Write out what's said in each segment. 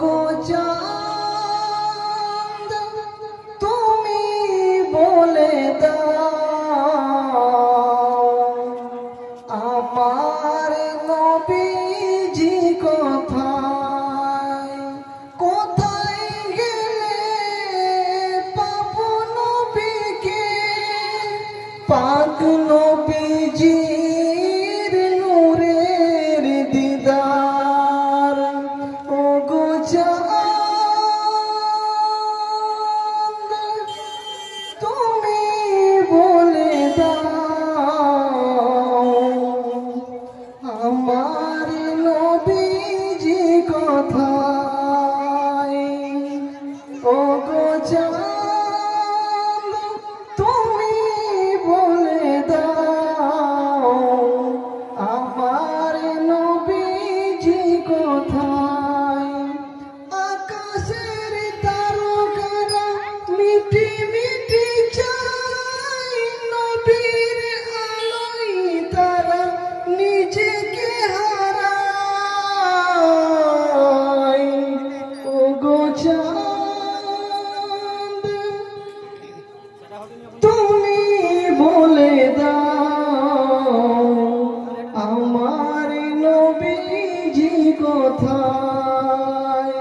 গো চাঁদ তুমি বলে দাও আমার নবীজি কোথায় কোথায় গেলে পাবো নবীকে পাক নবীজির নূরের দিদার ও গো চাঁদ তুমি বলে দাও আমার নবীজি কোথায় ও গো চাঁদ তুমি বলে দাও আমার নবীজি কোথায় আকাশের তারকারা মিটি মিটি চায় নবীর আলোয় তারা নিজেকে হারায় ও গো চাঁদ তুমি বলে দাও আমার নবীজি কোথায়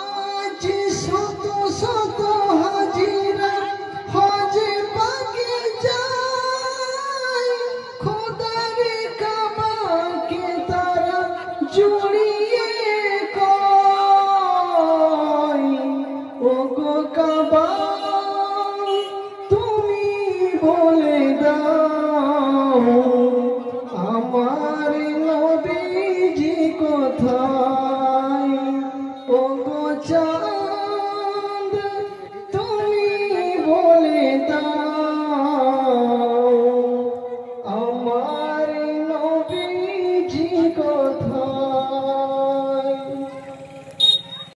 আজ শত শত হাজিরা হজে পাকে যায় খোদার কাবাকে তারা জড়িয়ে কয় ও গো কাবা তুমি বলে দাও আমার নবীজি কোথায়।